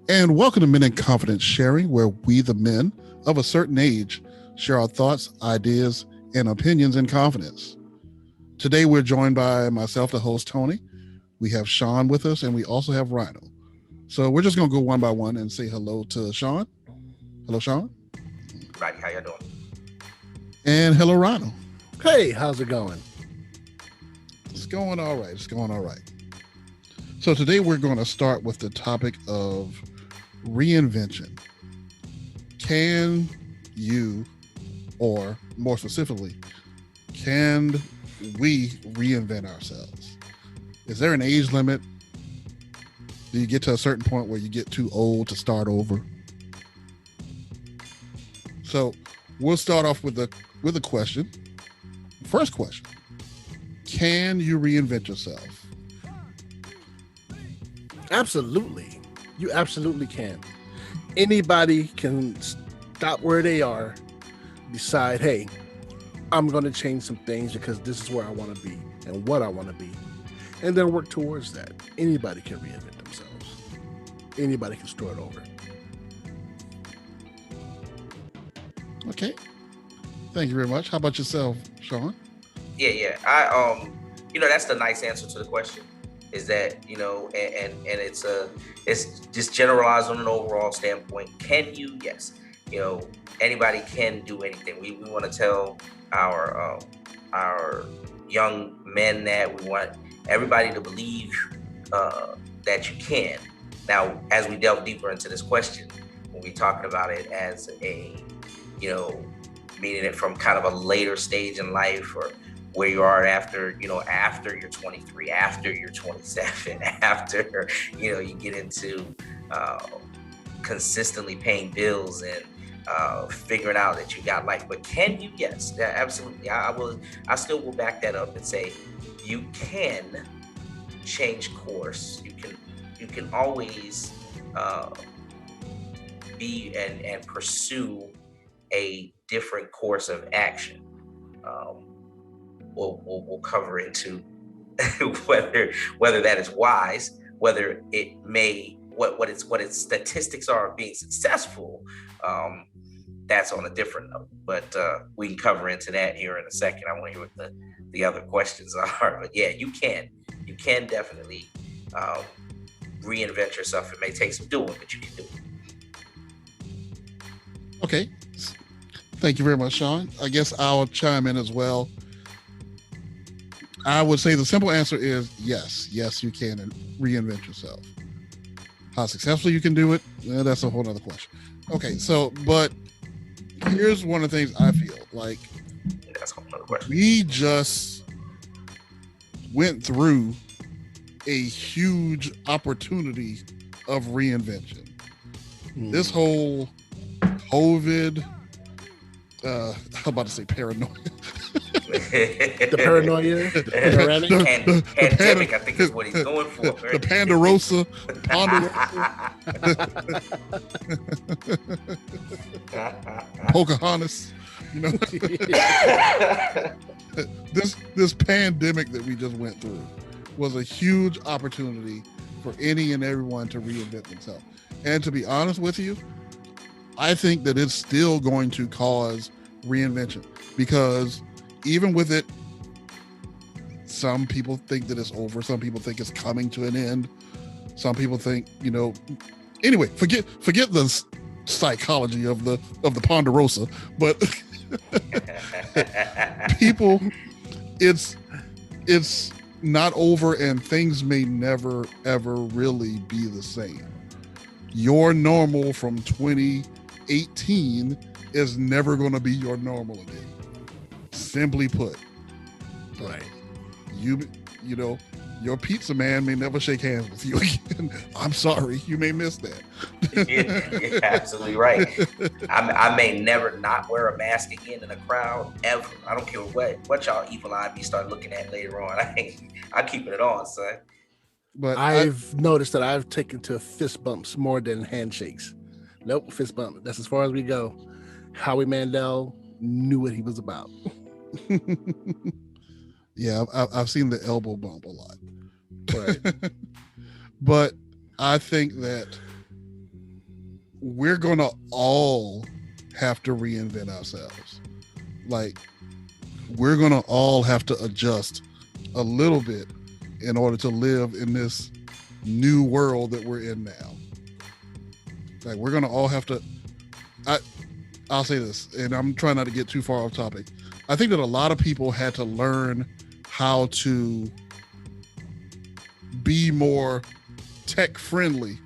And welcome to Men in Confidence Sharing, where we, the men of a certain age, share our thoughts, ideas, and opinions in confidence. Today, we're joined by myself, the host, Tony. We have Sean with us, and we also have Rhino. So we're just going to go one by one and say hello to Sean. Hello, Sean. Righty, how you doing? And hello, Rhino. Hey, how's it going? It's going all right. It's going all right. So today we're going to start with the topic of reinvention. Can you, or more specifically, can we reinvent ourselves? Is there an age limit? Do you get to a certain point where you get too old to start over? So we'll start off with a question. First question: can you reinvent yourself? Absolutely. You absolutely can. Anybody can stop where they are, decide, hey, I'm going to change some things because this is where I want to be and what I want to be, and then work towards that. Anybody can reinvent themselves. Anybody can start over. Okay. Thank you very much. How about yourself, Sean? Yeah. That's the nice answer to the question. Is that, and it's just generalized on an overall standpoint. Can you? Yes. Anybody can do anything. We want to tell our young men that we want everybody to believe that you can. Now, as we delve deeper into this question, when we're talking about it as a, meaning it from kind of a later stage in life, or where you are after you're 23, after you're 27, after, you get into consistently paying bills and figuring out that you got life. But can you? Yes, absolutely. I still will back that up and say you can change course. You can always be and pursue a different course of action. We'll cover into whether that is wise, whether it may what its statistics are of being successful. That's on a different note, but we can cover into that here in a second. I want to hear what the other questions are. But yeah, you can definitely reinvent yourself. It may take some doing, but you can do it. Okay. Thank you very much, Sean. I guess I'll chime in as well. I would say the simple answer is yes. Yes, you can reinvent yourself. How successful you can do it, that's a whole other question. Okay, but here's one of the things I feel like. That's a whole other question. We just went through a huge opportunity of reinvention. This whole COVID, I'm about to say paranoia. The paranoia, the pandemic, I think is what he's going for. Right? The Ponderosa. Pocahontas. This pandemic that we just went through was a huge opportunity for any and everyone to reinvent themselves. And to be honest with you, I think that it's still going to cause reinvention, because even with it, some people think that it's over. Some people think it's coming to an end. Some people think, anyway, forget the psychology of the Ponderosa, but people, it's not over, and things may never ever really be the same. Your normal from 2018 is never going to be your normal again. Simply put. Right. Your pizza man may never shake hands with you again. I'm sorry, you may miss that. You're absolutely right. I may never not wear a mask again in a crowd ever. I don't care what y'all evil eye me start looking at later on. I'm keeping it on, son. But I've noticed that I've taken to fist bumps more than handshakes. Nope, fist bump. That's as far as we go. Howie Mandel knew what he was about. Yeah, I've seen the elbow bump a lot. Right. But I think that we're gonna all have to reinvent ourselves. Like, we're gonna all have to adjust a little bit in order to live in this new world that we're in now. Like, we're gonna all have to. I I'll say this, and I'm trying not to get too far off topic. I think that a lot of people had to learn how to be more tech friendly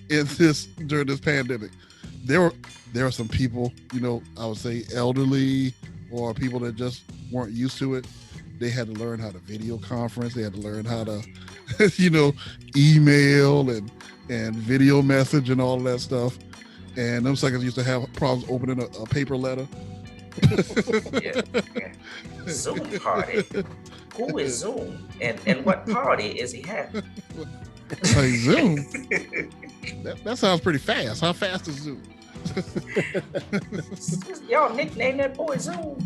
in this during this pandemic. There were some people, I would say elderly or people that just weren't used to it. They had to learn how to video conference. They had to learn how to, email and video message and all of that stuff. And them suckers used to have problems opening a paper letter. Yeah. Zoom party. Who is Zoom? And what party is he having? Like, Zoom? That sounds pretty fast. How fast is Zoom? Y'all nickname that boy Zoom.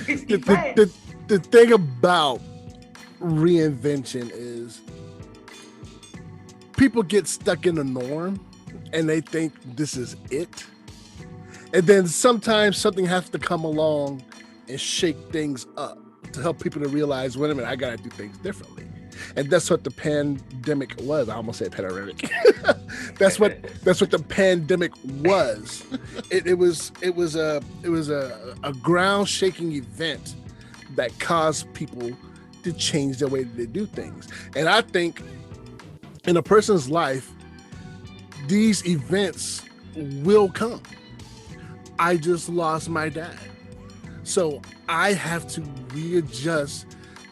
The thing about reinvention is people get stuck in the norm and they think this is it. And then sometimes something has to come along and shake things up to help people to realize, wait a minute, I got to do things differently. And that's what the pandemic was. I almost said panoramic. That's what the pandemic was. It was a ground shaking event that caused people to change the way that they do things. And I think in a person's life, these events will come. I just lost my dad. So I have to readjust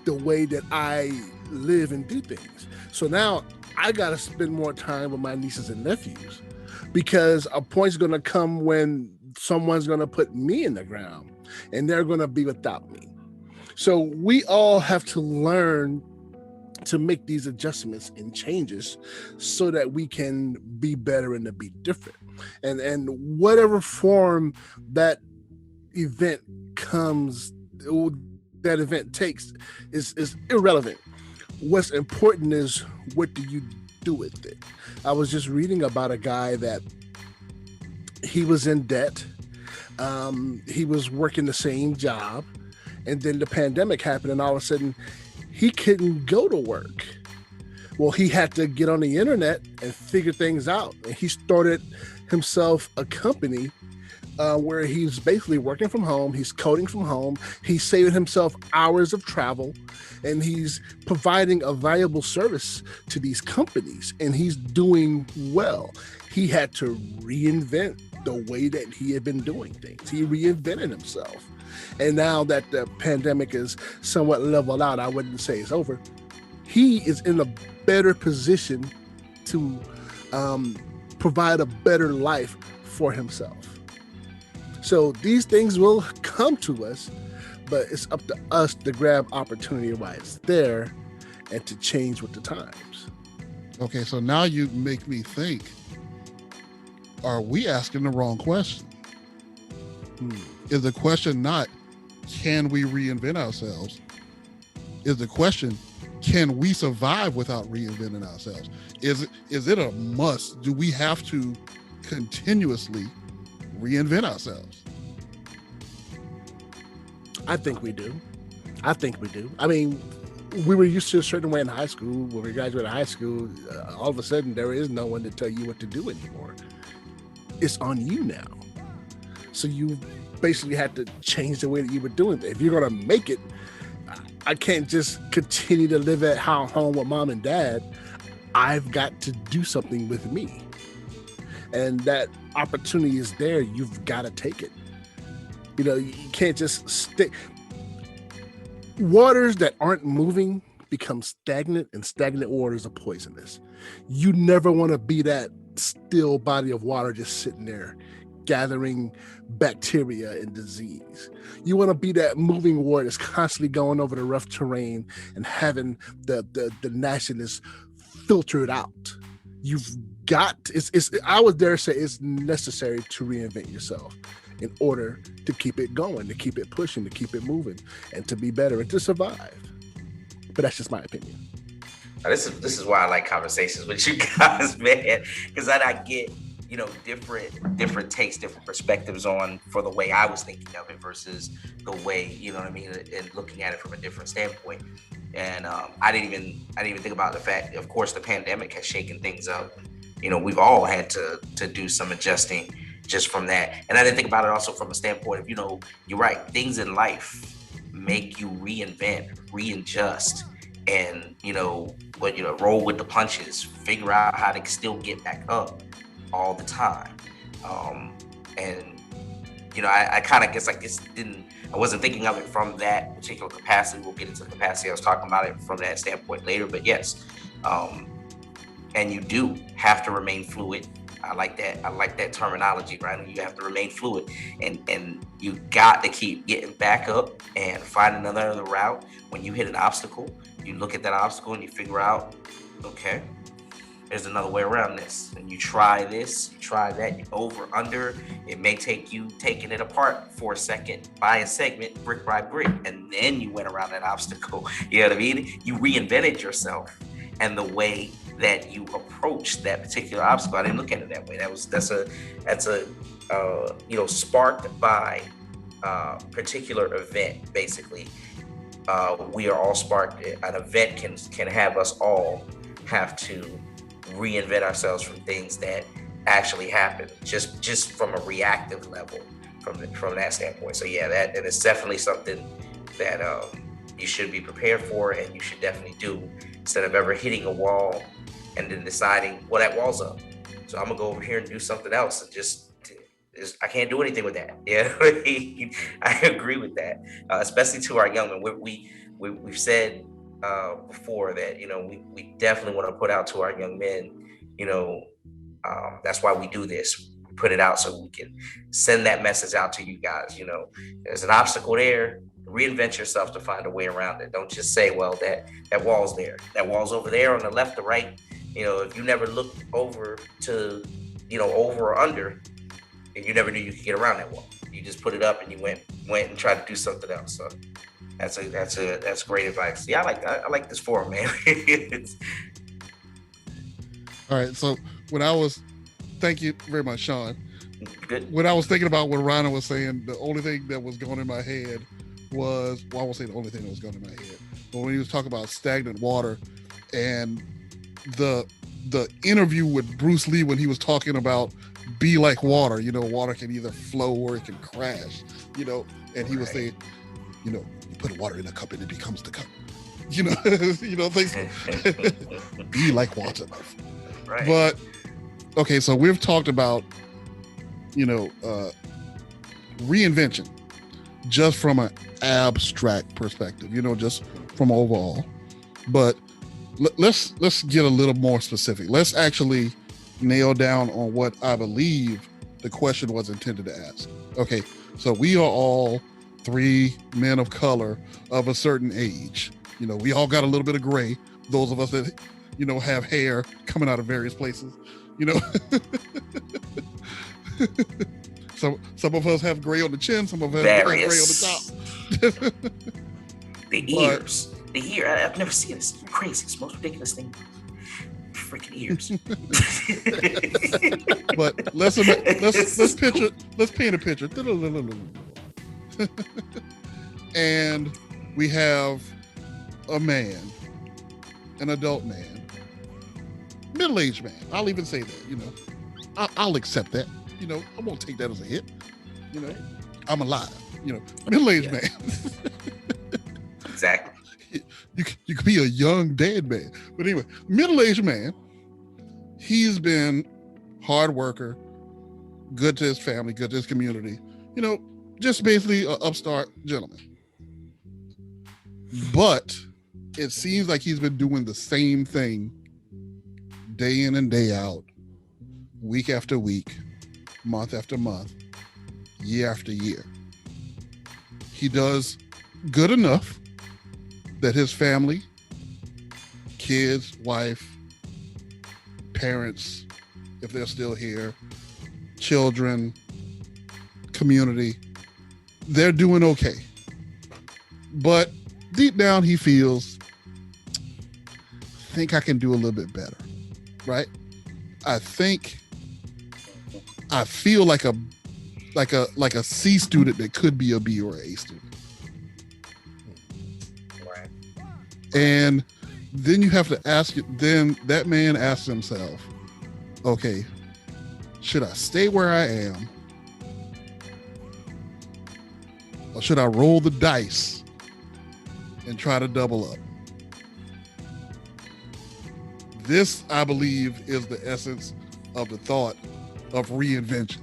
the way that I live and do things. So now I got to spend more time with my nieces and nephews, because a point's going to come when someone's going to put me in the ground and they're going to be without me. So we all have to learn to make these adjustments and changes so that we can be better and to be different. And whatever form that event takes is irrelevant. What's important is, what do you do with it? I was just reading about a guy that he was in debt. He was working the same job, and then the pandemic happened, and all of a sudden he couldn't go to work. Well, he had to get on the internet and figure things out. And he started himself a company where he's basically working from home. He's coding from home. He's saving himself hours of travel, and he's providing a valuable service to these companies, and he's doing well. He had to reinvent the way that he had been doing things. He reinvented himself. And now that the pandemic is somewhat leveled out, I wouldn't say it's over. He is in a better position to provide a better life for himself. So these things will come to us, but it's up to us to grab opportunity while it's there and to change with the times. Okay, so now you make me think, are we asking the wrong question? Is the question not, can we reinvent ourselves? Is the question, can we survive without reinventing ourselves? Is it a must? Do we have to continuously reinvent ourselves? I think we do. I mean, we were used to a certain way in high school. When we graduated high school, all of a sudden there is no one to tell you what to do anymore. It's on you now. So you basically had to change the way that you were doing it. If you're going to make it, I can't just continue to live at home with mom and dad. I've got to do something with me. And that opportunity is there. You've got to take it. You can't just stick. Waters that aren't moving become stagnant, and stagnant waters are poisonous. You never want to be that still body of water just sitting there gathering bacteria and disease. You want to be that moving water that's constantly going over the rough terrain and having the nastiness filtered out. You've got, I would dare say it's necessary to reinvent yourself in order to keep it going, to keep it pushing, to keep it moving, and to be better and to survive. But that's just my opinion. This is why I like conversations with you guys, man, because then I get different takes, different perspectives on for the way I was thinking of it versus the way what I mean, and looking at it from a different standpoint. And I didn't even think about the fact. Of course, the pandemic has shaken things up. We've all had to do some adjusting just from that. And I didn't think about it also from a standpoint of you're right. Things in life make you reinvent, readjust, and roll with the punches, figure out how to still get back up all the time. And I kind of guess I wasn't thinking of it from that particular capacity. We'll get into the capacity I was talking about it from that standpoint later, but yes, and you do have to remain fluid. I like that terminology, right? You have to remain fluid, and you got to keep getting back up and find another route. When you hit an obstacle, you look at that obstacle and you figure out, okay, there's another way around this. And you try this, you try that, you over, under. It may take you taking it apart for a second, by a segment, brick by brick, and then you went around that obstacle. You know what I mean? You reinvented yourself and the way that you approach that particular obstacle. I didn't look at it that way. That's a sparked by particular event. Basically, we are all sparked. An event can have us all have to reinvent ourselves from things that actually happen, just from a reactive level, from that standpoint. So yeah, and it's definitely something that you should be prepared for, and you should definitely do, instead of ever hitting a wall and then deciding, well, that wall's up, so I'm gonna go over here and do something else, and I can't do anything with that. Yeah, I agree with that, especially to our young men. We've said before that we definitely want to put out to our young men. That's why we do this. We put it out so we can send that message out to you guys. There's an obstacle there. Reinvent yourself to find a way around it. Don't just say, well, that wall's there. That wall's over there on the left or right. If you never looked over to, over or under, and you never knew you could get around that wall. You just put it up and you went and tried to do something else. So that's great advice. Yeah, I like this forum, man. All right. So thank you very much, Sean. Good. When I was thinking about what Rana was saying, the only thing that was going in my head was, well, I won't say the only thing that was going in my head, but when he was talking about stagnant water and the interview with Bruce Lee, when he was talking about be like water, water can either flow or it can crash, and he was saying, you put water in a cup and it becomes the cup, things. Be like water. Right. But okay, so we've talked about reinvention just from an abstract perspective, just from overall. But let's get a little more specific. Let's actually nail down on what I believe the question was intended to ask. Okay, so we are all three men of color of a certain age. We all got a little bit of gray. Those of us that have hair coming out of various places. Some of us have gray on the chin. Some of us have gray on the top. The ears. The ear. I've never seen this. It's crazy. It's the most ridiculous thing. Freaking ears. But let's paint a picture. And we have a man, an adult man, middle-aged man. I'll even say that. I'll accept that. I won't take that as a hit. I'm alive. Middle-aged man. Exactly. You could be a young dead man, but anyway, middle-aged man. He's been hard worker, good to his family, good to his community. Just basically an upstart gentleman. But it seems like he's been doing the same thing day in and day out, week after week, month after month, year after year. He does good enough that his family, kids, wife, parents, if they're still here, children, community, they're doing okay. But deep down he feels think I can do a little bit better, right? I think I feel like a C student that could be a B or A student. Right. And then you have to ask, then that man asks himself, okay, should I stay where I am? Or should I roll the dice and try to double up? This, I believe, is the essence of the thought of reinvention.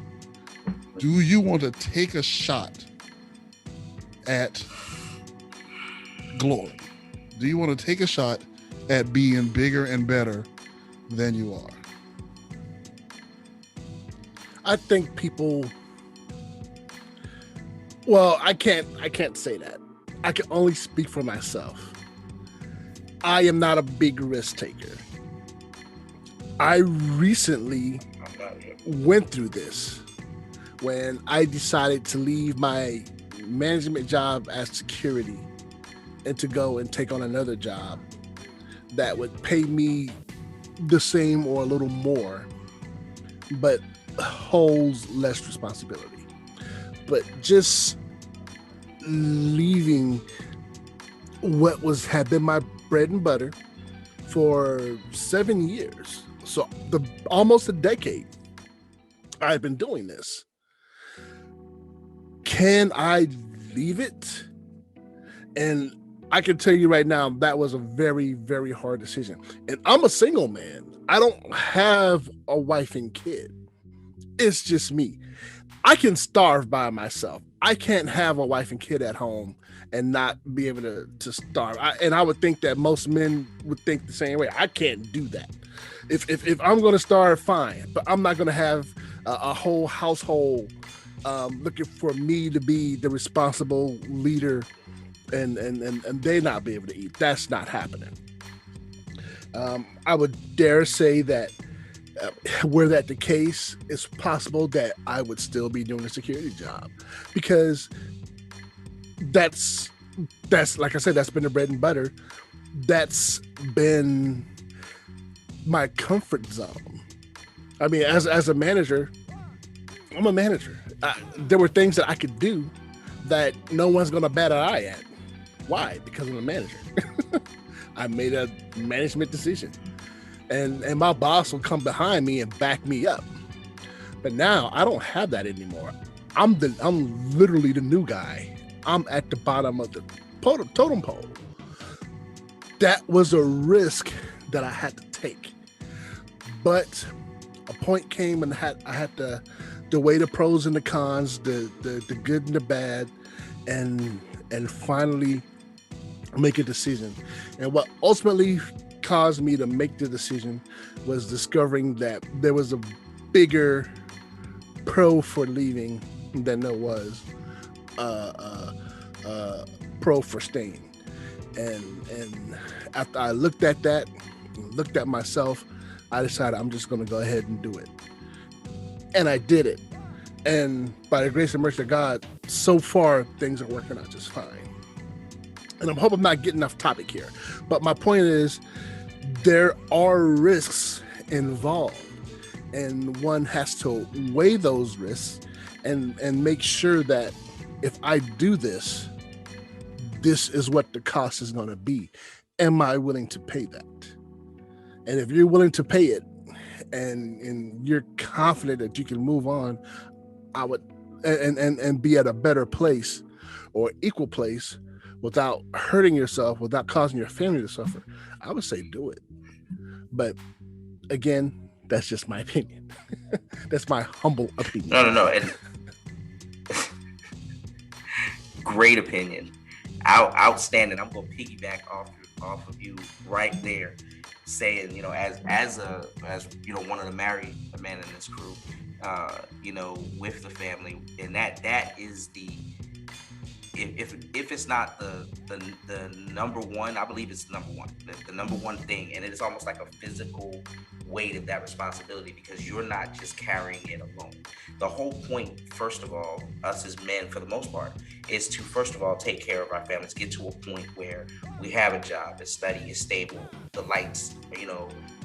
Do you want to take a shot at glory? Do you want to take a shot at being bigger and better than you are? I think people. Well, I can't say that. I can only speak for myself. I am not a big risk taker. I recently went through this when I decided to leave my management job as security and to go and take on another job that would pay me the same or a little more, but holds less responsibility. But just leaving what had been my bread and butter for 7 years, so almost a decade, I've been doing this. Can I leave it? And I can tell you right now, that was a very, very hard decision. And I'm a single man. I don't have a wife and kid. It's just me. I can starve by myself. I can't have a wife and kid at home and not be able to starve. I would think that most men would think the same way. I can't do that. If I'm going to starve, fine. But I'm not going to have a whole household looking for me to be the responsible leader and they not be able to eat. That's not happening. I would dare say that were that the case, it's possible that I would still be doing a security job, because that's like I said, that's been the bread and butter. That's been my comfort zone. I mean, as a manager, I'm a manager. There were things that I could do that no one's going to bat an eye at. Why? Because I'm a manager. I made a management decision. And my boss will come behind me and back me up. But now I don't have that anymore. I'm literally the new guy. I'm at the bottom of the totem pole. That was a risk that I had to take. But a point came and I had to weigh the pros and the cons, the good and the bad, and finally make a decision. And what ultimately caused me to make the decision was discovering that there was a bigger pro for leaving than there was pro for staying. And after I looked at that, looked at myself, I decided I'm just going to go ahead and do it. And I did it. And by the grace and mercy of God, so far things are working out just fine. And I hope I'm not getting off topic here. But my point is, there are risks involved. And one has to weigh those risks and make sure that if I do this, this is what the cost is going to be. Am I willing to pay that? And if you're willing to pay it and you're confident that you can move on, I would and be at a better place or equal place without hurting yourself, without causing your family to suffer, I would say do it. But again, that's just my opinion. That's my humble opinion. No. And great opinion. Outstanding. I'm gonna piggyback off of you right there, saying, you know, as you know, one of the married men in this crew, you know, with the family, and that is the, if it's not the number one, I believe it's the number one thing, and it is almost like a physical weight of that responsibility, because you're not just carrying it alone. The whole point, first of all, us as men, for the most part, is to first of all take care of our families, get to a point where we have a job, the study is stable, the lights,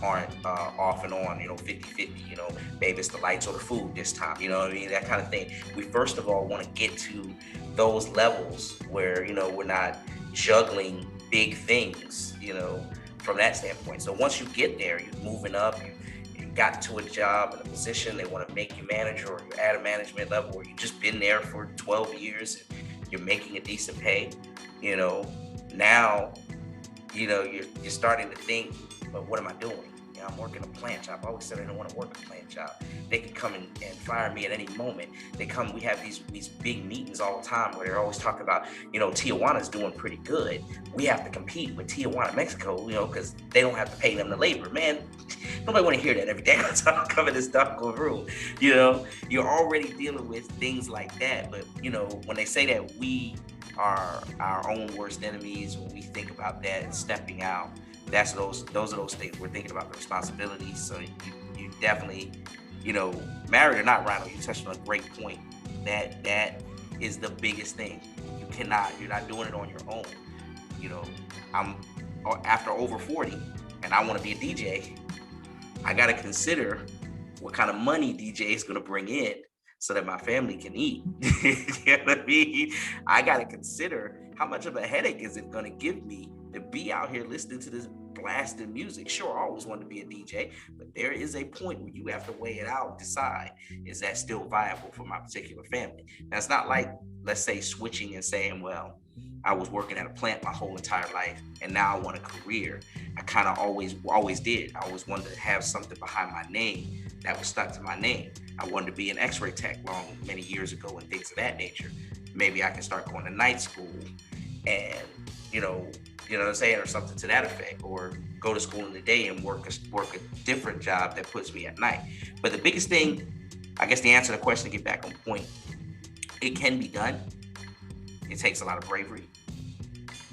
aren't off and on, 50-50, maybe it's the lights or the food this time, you know what I mean? That kind of thing. We first of all want to get to those levels where, we're not juggling big things, from that standpoint. So once you get there, you're moving up, you got to a job and a position, they want to make you manager, or you're at a management level, or you've just been there for 12 years and you're making a decent pay, now, you're starting to think, but what am I doing? I'm working a plant job. I always said I don't want to work a plant job. They could come and fire me at any moment. We have these big meetings all the time where they're always talking about, Tijuana's doing pretty good. We have to compete with Tijuana, Mexico, because they don't have to pay them the labor. Man, nobody want to hear that every day I'm coming this stuff go through. You're already dealing with things like that. But, when they say that we are our own worst enemies, when we think about that and stepping out, those are those things we're thinking about, the responsibilities. So you definitely, married or not, Rhino, you touched on a great point. That is the biggest thing. You're not doing it on your own. I'm after over 40 and I want to be a DJ. I got to consider what kind of money DJ is going to bring in so that my family can eat. You know what I mean? I got to consider how much of a headache is it going to give me to be out here listening to this blasted music. Sure, I always wanted to be a DJ, but there is a point where you have to weigh it out and decide, is that still viable for my particular family? Now, it's not like, let's say, switching and saying, well, I was working at a plant my whole entire life and now I want a career. I kind of always did. I always wanted to have something behind my name that was stuck to my name. I wanted to be an x-ray tech many years ago and things of that nature. Maybe I can start going to night school and, you know what I'm saying, or something to that effect, or go to school in the day and work a different job that puts me at night. But the biggest thing, I guess the answer to the question, to get back on point, it can be done. It takes a lot of bravery.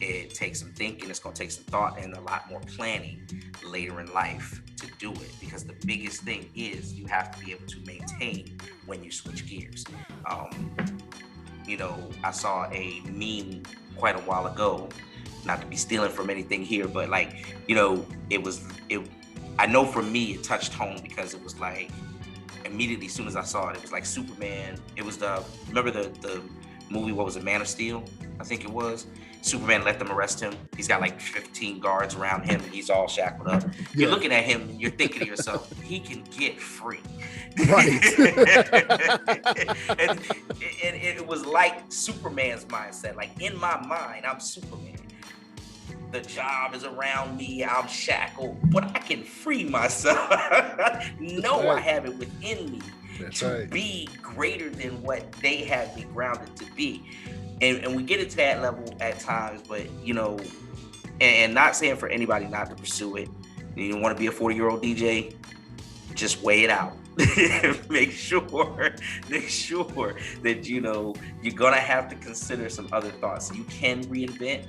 It takes some thinking. It's going to take some thought and a lot more planning later in life to do it, because the biggest thing is you have to be able to maintain when you switch gears. I saw a meme quite a while ago, not to be stealing from anything here, but I know for me it touched home, because it was like immediately as soon as I saw it, it was like Superman. It was remember the movie, what was it, Man of Steel? I think it was. Superman let them arrest him. He's got like 15 guards around him and he's all shackled up. Yeah. You're looking at him and you're thinking to yourself, he can get free. Right. and it was like Superman's mindset. Like, in my mind, I'm Superman. The job is around me, I'm shackled, but I can free myself. No, right. I have it within me. That's to right. Be greater than what they have me grounded to be. And we get into that level at times, but, and not saying for anybody not to pursue it. You want to be a 40-year-old DJ, just weigh it out. Make sure that, you're going to have to consider some other thoughts. You can reinvent,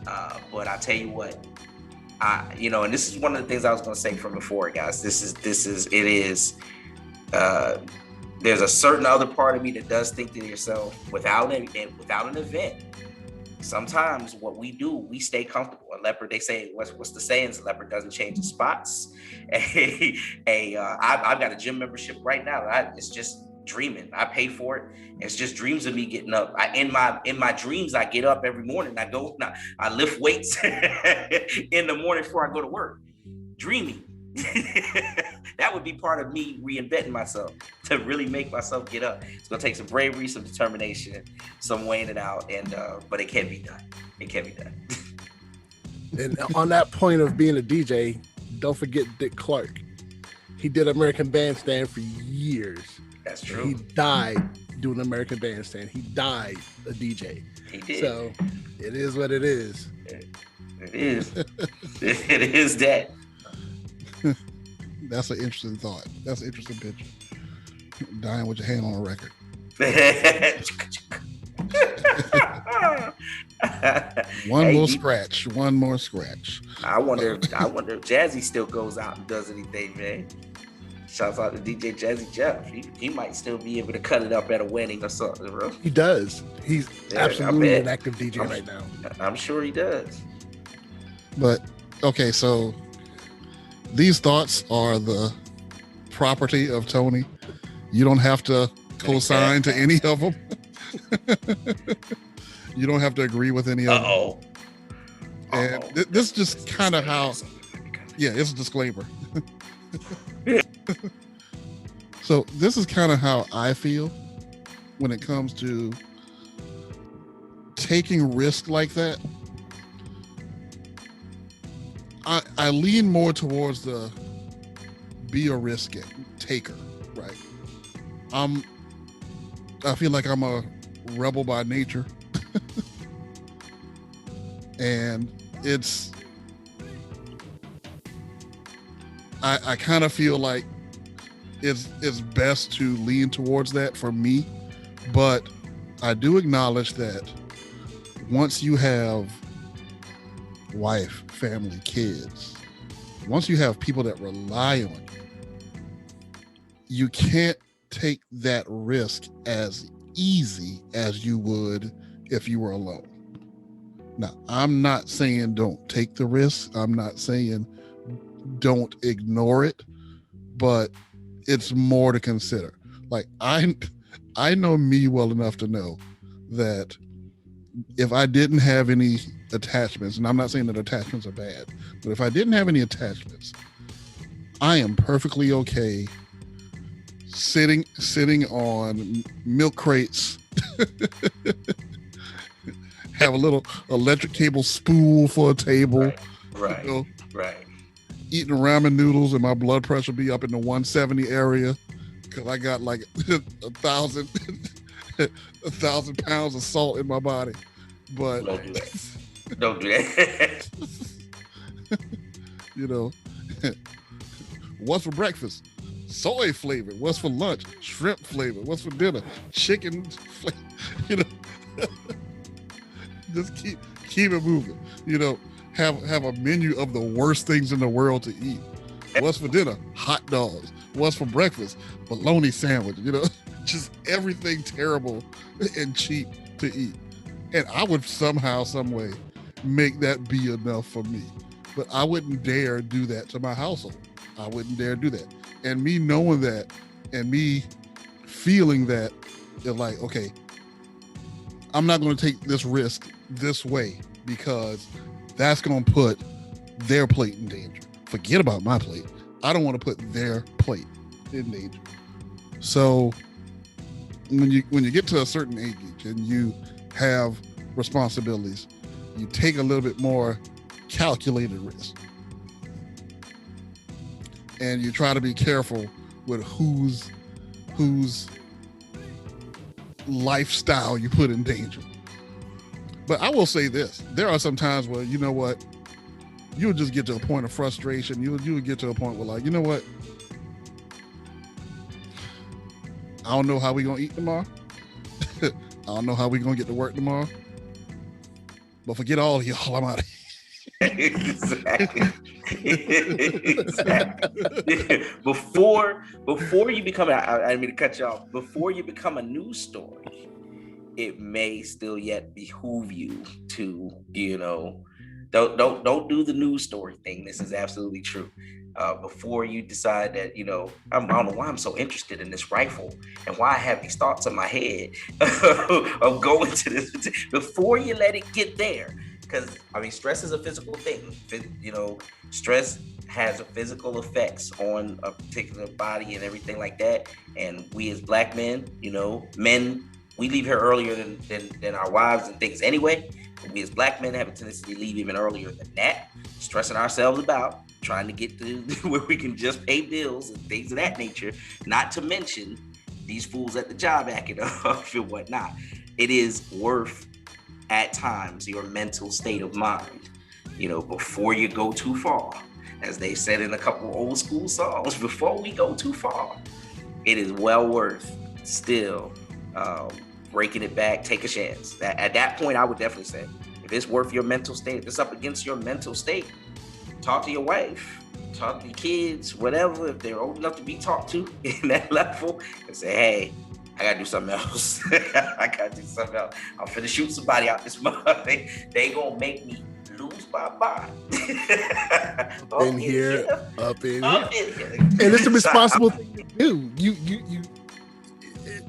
but I'll tell you what, and this is one of the things I was going to say from before, guys. There's a certain other part of me that does think to yourself, without an event, sometimes what we do, we stay comfortable. A leopard, they say, what's the saying? A leopard doesn't change its spots. I've got a gym membership right now. It's just dreaming. I pay for it. It's just dreams of me getting up. In my dreams, I get up every morning. I lift weights in the morning before I go to work. Dreaming. That would be part of me reinventing myself, to really make myself get up. It's gonna take some bravery, some determination, some weighing it out, but it can be done. It can be done. And on that point of being a DJ, don't forget Dick Clark. He did American Bandstand for years. That's true. He died doing American Bandstand. He died a DJ. He did. So it is what it is. It is. It is that. That's an interesting thought. That's an interesting picture. Dying with your hand on a record. One more scratch. I wonder if Jazzy still goes out and does anything, man. Shouts out to DJ Jazzy Jeff. He might still be able to cut it up at a wedding or something, bro. He does. He's absolutely an active DJ right now. I'm sure he does. But okay, so these thoughts are the property of Tony. You don't have to co-sign to any of them. You don't have to agree with any of them. And this is just kind of how, yeah, it's a disclaimer. So this is kind of how I feel when it comes to taking risk like that. I lean more towards the be a risk taker, right? I feel like I'm a rebel by nature. And it's, I kind of feel like it's best to lean towards that for me, but I do acknowledge that once you have wife, family, kids, once you have people that rely on you can't take that risk as easy as you would if you were alone. Now, I'm not saying don't take the risk. I'm not saying don't ignore it, but it's more to consider. Like I know me well enough to know that if I didn't have any attachments, and I'm not saying that attachments are bad, but if I didn't have any attachments, I am perfectly okay sitting on milk crates, have a little electric cable spool for a table, right, you know, right. Eating ramen noodles and my blood pressure be up in the 170 area because I got like 1,000 pounds of salt in my body. But don't do that. Don't do that. You know, what's for breakfast? Soy flavored. What's for lunch? Shrimp flavored. What's for dinner? Chicken flavored. You know, just keep it moving. You know, have a menu of the worst things in the world to eat. What's for dinner? Hot dogs. What's for breakfast? Bologna sandwich. You know, just everything terrible and cheap to eat. And I would somehow, some way, make that be enough for me. But I wouldn't dare do that to my household. I wouldn't dare do that. And me knowing that and me feeling that, they're like, okay, I'm not going to take this risk this way because that's going to put their plate in danger. Forget about my plate. I don't want to put their plate in danger. So when you get to a certain age and you have responsibilities, you take a little bit more calculated risk. And you try to be careful with whose lifestyle you put in danger. But I will say this, there are some times where, you know what, you would just get to a point of frustration. You would get to a point where, like, you know what, I don't know how we gonna eat tomorrow. I don't know how we gonna get to work tomorrow. But forget all of y'all, I'm out of here. Exactly. Before you become, I didn't mean to cut you off. Before you become a news story, it may still yet behoove you to, you know, don't do the news story thing. This is absolutely true. Before you decide that, you know, I don't know why I'm so interested in this rifle and why I have these thoughts in my head of going to this. Before you let it get there, because I mean, stress is a physical thing. You know, stress has physical effects on a particular body and everything like that. And we as Black men, you know, men, we leave here earlier than our wives and things anyway. But we as Black men have a tendency to leave even earlier than that, stressing ourselves about trying to get to where we can just pay bills and things of that nature, not to mention these fools at the job acting up and whatnot. It is worth, at times, your mental state of mind, you know, before you go too far. As they said in a couple of old school songs, before we go too far, it is well worth still breaking it back, take a chance. At that point, I would definitely say, if it's worth your mental state, if it's up against your mental state, talk to your wife, talk to your kids, whatever, if they're old enough to be talked to in that level, and say, hey, I gotta do something else. I gotta do something else. I'm finna shoot somebody out this month. They gonna make me lose my mind. Up in here. And it's a responsible thing to do.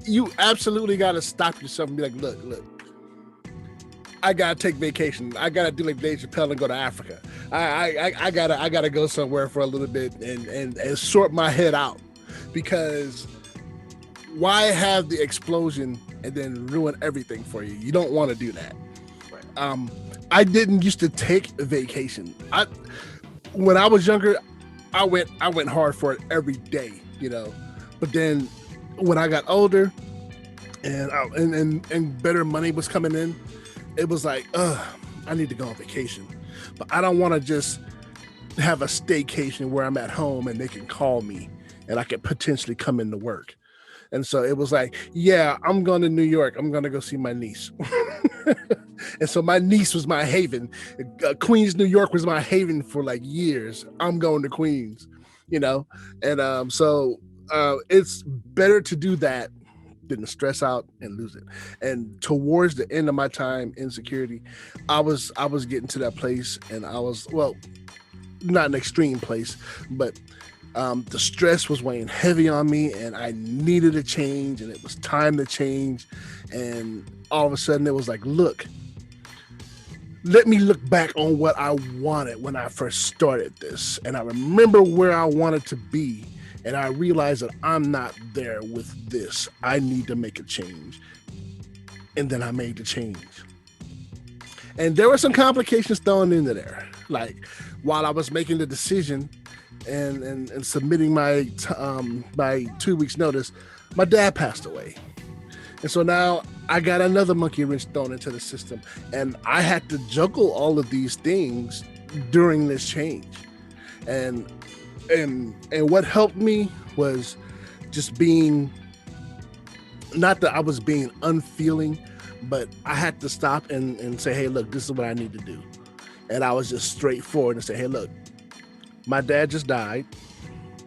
You absolutely got to stop yourself and be like, look, I gotta take vacation. I gotta do like Dave Chappelle and go to Africa. I gotta go somewhere for a little bit and sort my head out, because why have the explosion and then ruin everything for you? You don't want to do that. Right. I didn't used to take a vacation. When I was younger, I went hard for it every day, But then when I got older and better money was coming in, it was like, I need to go on vacation. But I don't want to just have a staycation where I'm at home and they can call me and I could potentially come into work. And so it was like, yeah, I'm going to New York. I'm going to go see my niece. And so my niece was my haven. Queens, New York was my haven for like years. I'm going to Queens, And so it's better to do that than to stress out and lose it. And towards the end of my time in security, I was getting to that place, and I was, well, not an extreme place, but the stress was weighing heavy on me, and I needed a change, and it was time to change. And all of a sudden it was like, look, let me look back on what I wanted when I first started this. And I remember where I wanted to be. And I realized that I'm not there with this. I need to make a change. And then I made the change. And there were some complications thrown into there. Like while I was making the decision and submitting my 2 weeks notice, my dad passed away. And so now I got another monkey wrench thrown into the system. And I had to juggle all of these things during this change. And what helped me was just being, not that I was being unfeeling, but I had to stop and say, hey, look, this is what I need to do. And I was just straightforward and say, hey, look, my dad just died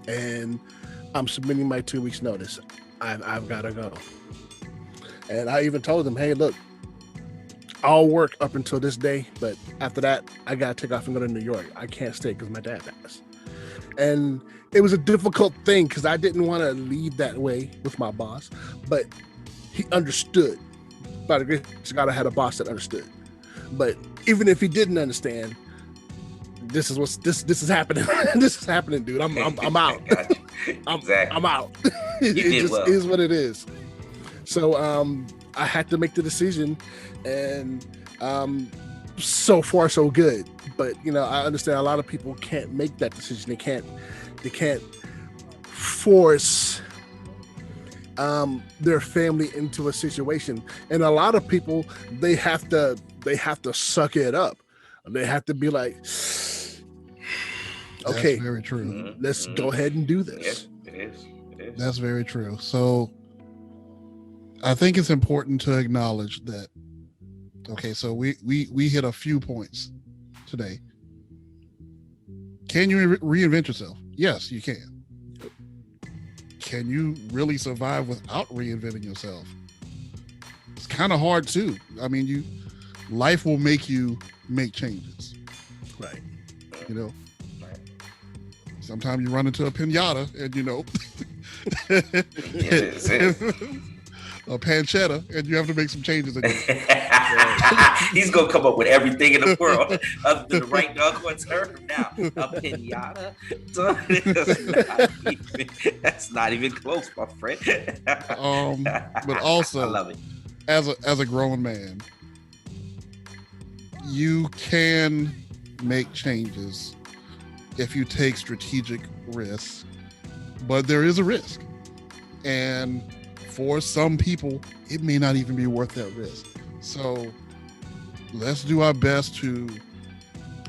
and I'm submitting my 2 weeks notice. I've got to go. And I even told them, hey, look, I'll work up until this day, but after that, I got to take off and go to New York. I can't stay because my dad passed. And it was a difficult thing because I didn't want to leave that way with my boss, but he understood. By the grace of God, I had a boss that understood. But even if he didn't understand, this is happening. This is happening, dude. I'm out. I'm out. It just is what it is. So I had to make the decision, and so far so good. But I understand a lot of people can't make that decision. They can't force their family into a situation. And a lot of people, they have to suck it up. They have to be like, okay, that's very true. Let's go ahead and do this. It is. That's very true. So I think it's important to acknowledge that. Okay, so we hit a few points today. Can you reinvent yourself? Yes, you can. Can you really survive without reinventing yourself? It's kind of hard too. I mean, life will make you make changes. Right. Sometimes you run into a pinata and a pancetta, and you have to make some changes again. He's gonna come up with everything in the world other than the right doggone term now. A pinata? That's not even close, my friend. But also, I love it. As a grown man, you can make changes if you take strategic risks, but there is a risk, and for some people, it may not even be worth that risk. So let's do our best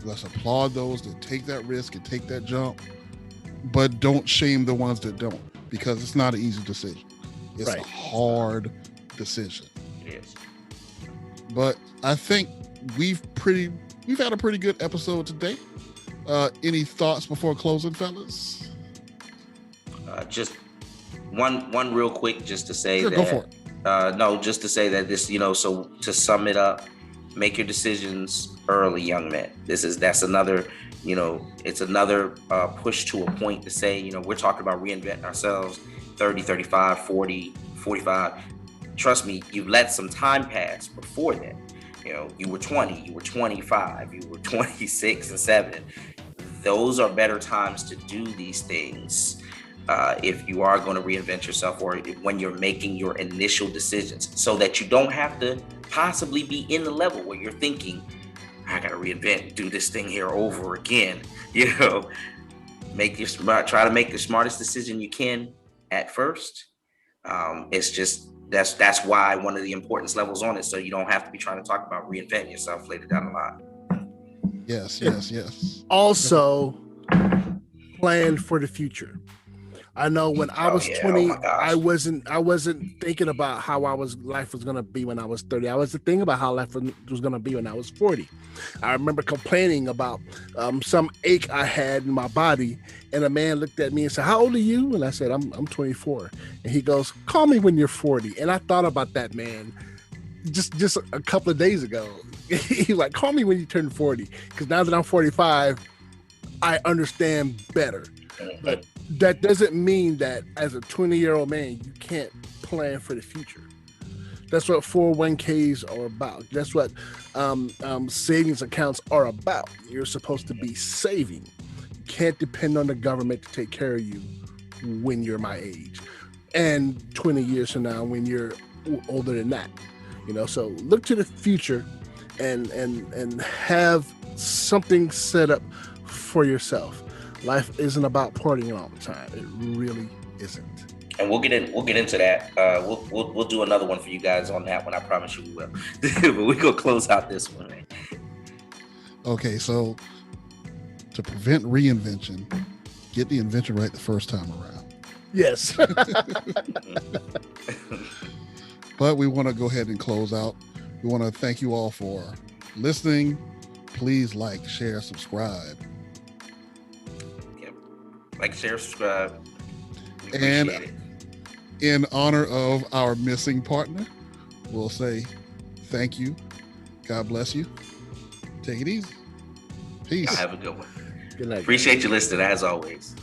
let's applaud those that take that risk and take that jump, but don't shame the ones that don't, because it's not an easy decision. It's a hard decision. Yes. But I think we've had a pretty good episode today. Any thoughts before closing, fellas? Just one real quick, just to say Sure, go for that it. no, just to say that this, so to sum it up, make your decisions early, young men. That's another, it's another push to a point to say, we're talking about reinventing ourselves 30, 35, 40, 45. Trust me, you've let some time pass before that. You were 20, you were 25, you were 26 and 7. Those are better times to do these things if you are going to reinvent yourself, or when you're making your initial decisions, so that you don't have to possibly be in the level where you're thinking, I got to reinvent, do this thing here over again. Try to make the smartest decision you can at first. It's just that's why one of the importance levels on it, so you don't have to be trying to talk about reinventing yourself later down the line. Yes. Also, plan for the future. I know when I was 20, I wasn't thinking about how life was gonna be when I was 30. I was thinking about how life was gonna be when I was 40. I remember complaining about some ache I had in my body, and a man looked at me and said, "How old are you?" And I said, "I'm 24." And he goes, "Call me when you're 40." And I thought about that man just a couple of days ago. He was like, "Call me when you turn 40," because now that I'm 45, I understand better. But that doesn't mean that as a 20-year-old man, you can't plan for the future. That's what 401ks are about. That's what savings accounts are about. You're supposed to be saving. You can't depend on the government to take care of you when you're my age and 20 years from now when you're older than that. So look to the future and have something set up for yourself. Life isn't about partying all the time. It really isn't. And we'll get into that. We'll do another one for you guys on that one. I promise you we will. But we're gonna close out this one, man. Okay, so to prevent reinvention, get the invention right the first time around. Yes. But we want to go ahead and close out. We want to thank you all for listening. Please like, share, subscribe. Yep. Like, share, subscribe. We and appreciate it. In honor of our missing partner, we'll say thank you. God bless you. Take it easy. Peace. Have a good one. Good night. Appreciate you listening as always.